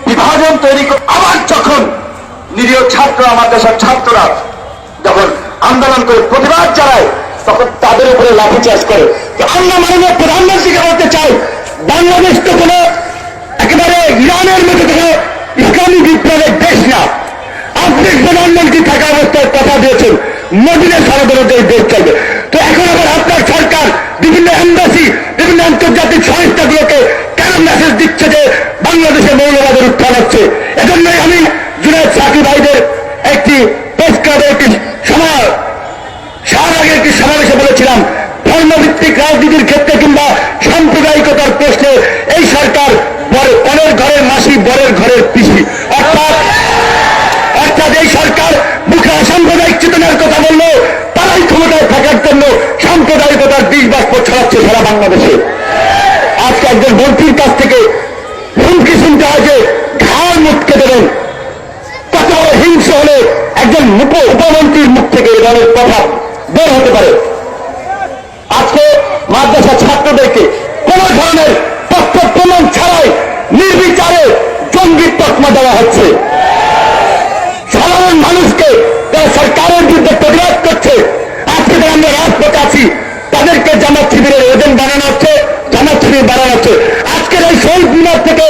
বিভাজন তৈরি করে আবার যখন নিরীহ ছাত্র আমার দেশের ছাত্ররা যখন আন্দোলন করে প্রতিবাদ চালায় তখন তাদের উপরে লাঠিচার্জ করে। আমরা মাননীয় প্রধানমন্ত্রীকে বলতে চাই, বাংলাদেশ তো কোনো একেবারে ইরানের মতো কোনো ইসলামী বিপ্লবের দেশ না। আপনি প্রধানমন্ত্রী থাকা অবস্থায় কথা দিয়েছেন মদিনার ষড়যন্ত্র এই দেশ চলবে। তো এখন আবার আপনার সরকার বিভিন্ন এম্বাসি বিভিন্ন আন্তর্জাতিক সংস্থাগুলোকে কেন মেসেজ দিচ্ছে যে বাংলাদেশে মৌলবাদের উত্থান হচ্ছে? এজন্যই আমি জুনায়েদ সাকি ভাইদের একটি প্রেস ক্লাবে একটি শাহবাগে একটি সমাবেশে বলেছিলাম, ধর্মভিত্তিক রাজনীতির ক্ষেত্রে কিংবা সাম্প্রদায়িকতার প্রশ্নে এই সরকার অনের ঘরের মাসি বরের ঘরের পিসি। অর্থাৎ এই সরকার মুখে অসাম্প্রদায়িক চেতনার কথা বললো, তারাই ক্ষমতায় থাকার জন্য সাম্প্রদায়িকতার বীজ বাষ্প ছড়াচ্ছে সারা বাংলাদেশে। আজকে একজন মন্ত্রীর কাছ থেকে হুমকি শুনতে হয় যে ঘাড় মুটকে দেবেন। কত হিংসা হলে একজন উপমন্ত্রীর মুখ থেকে এ ধরনের কথা বের হতে পারে? আজকে মাদ্রাসা ছাত্রদেরকে কোন ধরনের তথ্য প্রমাণ ছাড়াই নির্বিচারে জঙ্গি তকমা দেওয়া হচ্ছে। সাধারণ মানুষকে যারা সরকারের বিরুদ্ধে প্রতিবাদ করছে, আজকে যারা আমরা রাজপথে আছি তাদেরকে জামাত শিবিরের এজেন্ট বানানো হচ্ছে, জামাত শিবির বানানো হচ্ছে। আজকের এই শহীদ মিনার থেকে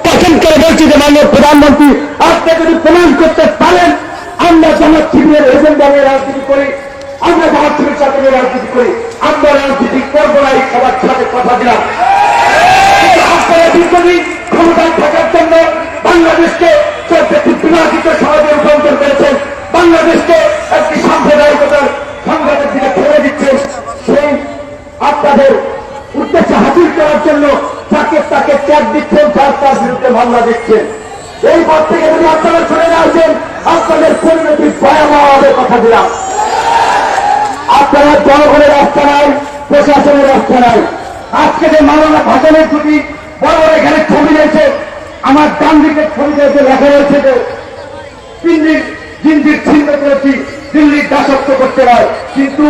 পছন্দ করে বলছি যে মাননীয় প্রধানমন্ত্রী আজকে যদি প্রমাণ করতে পারেন আমরা জামাত শিবিরের এজেন্ট বানিয়ে রাজনীতি করি, আমরা জামাত শিবির সাথে রাজনীতি করি, আমরা রাজনীতি করবো না, এই সবার সাথে কথা দিলাম। আপনারা দীর্ঘদিন ক্ষমতায় থাকার জন্য বাংলাদেশকে বিভাজিত সমাজে রূপান্তর করেছেন, বাংলাদেশকে একটি সাম্প্রদায়িকতার সংঘাতের দিকে ঠেলে দিচ্ছেন। সেই আপনাদের উদ্দেশ্য হাসিল করার জন্য যাকে তাকে ত্যাগ দিচ্ছেন, যার তার বিরুদ্ধে মামলা দিচ্ছেন। এই পথ থেকে যদি আপনারা সরে না আসেন আপনাদের পরিণতি ভয়াবহ হবে, কথা দিলাম। আপনারা জনগণের রাস্তা নাই, প্রশাসনের রাস্তা নাই। আজকে যে মাওলানা ভাষণের দুটি বড় বড় এখানে ছবি রয়েছে, আমার ডান দিকের ছবিতে লেখা রয়েছে যে দিল্লির জিন্দির ছিন্ন করেছি, দিল্লির দাসত্ব করতে হয়। কিন্তু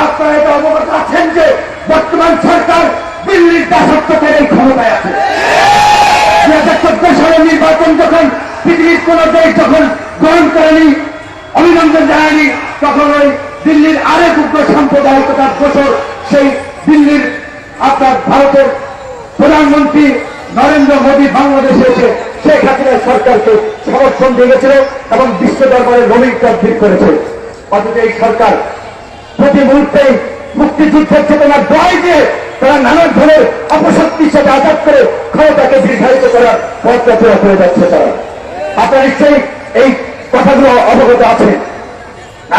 আপনারা এটা অবগত আছেন যে বর্তমান সরকার দিল্লির দাসত্ব থেকে ক্ষমতায় আছে। 2014 সালের নির্বাচন যখন পৃথিবীর কোন দেশ যখন গ্রহণ করেনি, অভিনন্দন জানায়নি, তখন ওই দিল্লির আরেক উগ্র সাম্প্রদায়িকতার গোচর সেই দিল্লির আপনার ভারতের প্রধানমন্ত্রী নরেন্দ্র মোদী বাংলাদেশে এসে শেখ হাসিনা সরকারকে সমর্থন দিয়ে গেছিল এবং বিশ্ব দরবারে রোমিংটা ভিড় করেছে। অথচ এই সরকার প্রতি মুহূর্তে মুক্তিযুদ্ধের চেতনার দোহাই দিয়ে তারা নানা ধরনের অপশক্তির সাথে আঘাত করে ক্ষমতাকে দীর্ঘায়িত করার পথযাত্রা করে যাচ্ছে। তারা আপনারা নিশ্চয়ই এই কথাগুলো অবগত আছেন।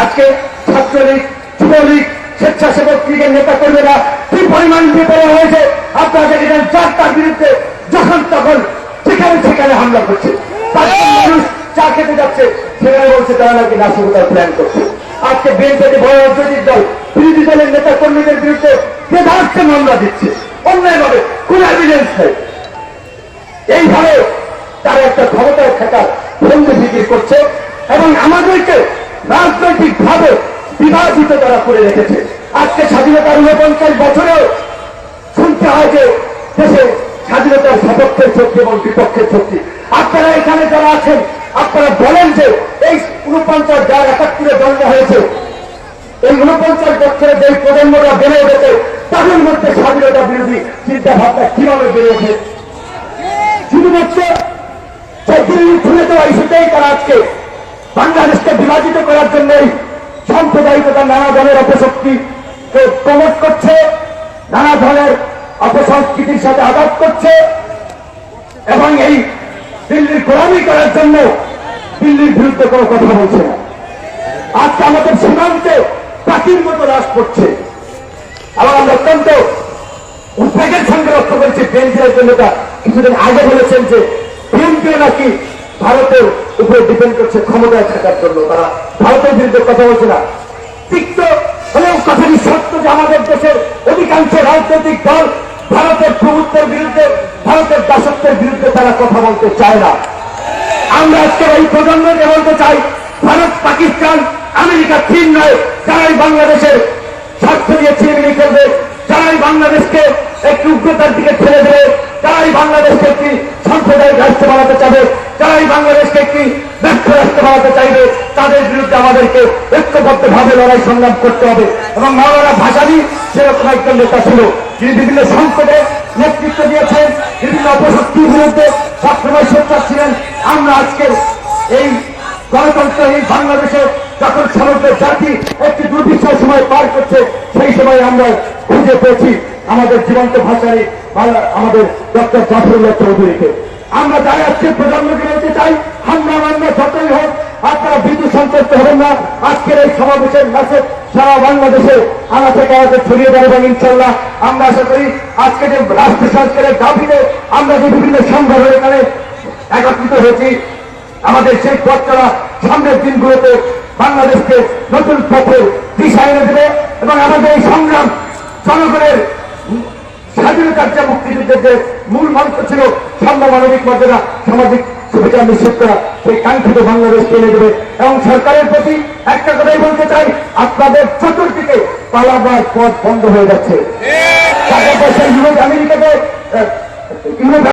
আজকে ছাত্রলীগ, যুবলীগ, স্বেচ্ছাসেবক লীগের নেতা কর্মীরা কি পরিমাণ বিপন্ন হয়েছে আপনারা দেখেছেন। যার তার বিরুদ্ধে যখন তখন সেখানে সেখানে হামলা করছে। মানুষ চা খেতে যাচ্ছে, সেখানে বলছে তারা নাকি নাশকতার প্ল্যান করছে। আজকে বিএনপি বড় রাজনৈতিক দল বিরোধী দলের নেতা কর্মীদের বিরুদ্ধে বেধারকে মামলা দিচ্ছে অন্যায়ভাবে, কোন এভিডেন্স নেই। এইভাবে তারা একটা ক্ষমতায় থাকার ভঙ্গি ফিকির করছে এবং আমাদেরকে রাজনৈতিক ভাবে বিভাজিত তারা করে রেখেছে। আজকে স্বাধীনতার 49 বছরেও শুনতে হয় যে দেশে স্বাধীনতার সপক্ষের শক্তি এবং বিপক্ষের শক্তি। আপনারা এখানে যারা আছেন আপনারা বলেন যে এই 49 যার 71 জন্ম হয়েছে, এই 49 বছরে যে প্রজন্মরা বেড়ে উঠেছে তাদের মধ্যে স্বাধীনতা বিরোধী চিন্তা ভাবনা কিভাবে বেড়ে ওঠে? শুধুমাত্র খুলে দেওয়া ইস্যুতেই তারা আজকে বাংলাদেশকে বিভাজিত করার জন্যই সাম্প্রদায়িকতা নানা ধরনের অপশক্তিকে প্রমোট করছে, নানা ধরনের অপসংস্কৃতির সাথে আঘাত করছে এবং এই দিল্লির গোলামি করার জন্য দিল্লির বিরুদ্ধে কোনো কথা বলছে না। আজকে আমাদের সীমান্তে পাখির মতো রাজ করছে। আবার আমরা অত্যন্ত উদ্বেগের সঙ্গে লক্ষ্য করেছি বিএনপির জন্য কিছুদিন আগে বলেছেন যে বিএনপি নাকি ভারতের উপরে ডিপেন্ড করছে ক্ষমতায় থাকার জন্য, তারা ভারতের বিরুদ্ধে কথা বলছে না। তিক্ত হলেও কথাটি সত্য যে আমাদের দেশের অধিকাংশ রাজনৈতিক দল ভারতের প্রভুত্বের বিরুদ্ধে, ভারতের দাসত্বের বিরুদ্ধে তারা কথা বলতে চায় না। আমরা আজকে এই প্রজন্মকে বলতে চাই, ভারত, পাকিস্তান, আমেরিকা, চীন নয়, যারাই বাংলাদেশের স্বার্থ নিয়ে ছিনিমিনি করবে, যারাই বাংলাদেশকে একটু উগ্রতার দিকে ঠেলে দেবে, যারাই বাংলাদেশকে একটি সাম্প্রদায়িক রাষ্ট্র বানাতে চাবে, যারাই বাংলাদেশকে একটি ব্যর্থ রাষ্ট্র বানাতে চাইবে, তাদের বিরুদ্ধে আমাদেরকে ঐক্যবদ্ধভাবে লড়াই সংগ্রাম করতে হবে। এবং মাওলানা ভাসানী সেরকম একজন নেতা ছিল, যিনি বিভিন্ন সংকটে নেতৃত্ব দিয়েছেন, বিভিন্ন অপশক্তির বিরুদ্ধে সবসময় সোচ্চার ছিলেন। আমরা আজকে এই গণতন্ত্রহীন বাংলাদেশে যখন সমগ্র জাতি একটি দুর্বিষহ সময় পার করছে, সেই সময় আমরা খুঁজে পেয়েছি আমাদের জীবন্ত ভাষায় আমাদের ডক্টর জাফরুল্লাহ চৌধুরীকে। আমরা যাই আজকে প্রজন্মকে বলতে চাই, হামলা মামলা যতই হোক আপনারা বিদ্যুৎ সন্তুষ্ট হবেন না। আজকের এই সমাবেশের মেসেজ সারা বাংলাদেশে আনাচে কানাচে ছড়িয়ে যাবে এবং ইনশাল্লাহ আমরা আশা করি আজকে যে রাষ্ট্র সংস্কারের দাবিতে আমরা যে বিভিন্ন সংগঠন এখানে একত্রিত হয়েছি, আমাদের সেই পথ চলা সামনের দিনগুলোতে বাংলাদেশকে নতুন পথে দিশা এনে দেবে এবং আমাদের এই সংগ্রাম জনগণের স্বাধীনতার যে মুক্তিযুদ্ধের যে মূল মন্ত্র ছিল সাম্য, মানবিক মর্যাদা, সামাজিক সুবিধা নিশ্চিত করা, সেই কাঙ্ক্ষিত বাংলাদেশকে এনে দেবে। এবং সরকারের প্রতি একটা কথাই বলতে চাই, আপনাদের চতুর্দিকে পালাবার পথ বন্ধ হয়ে যাচ্ছে। টাকা পয়সা আমেরিকাতে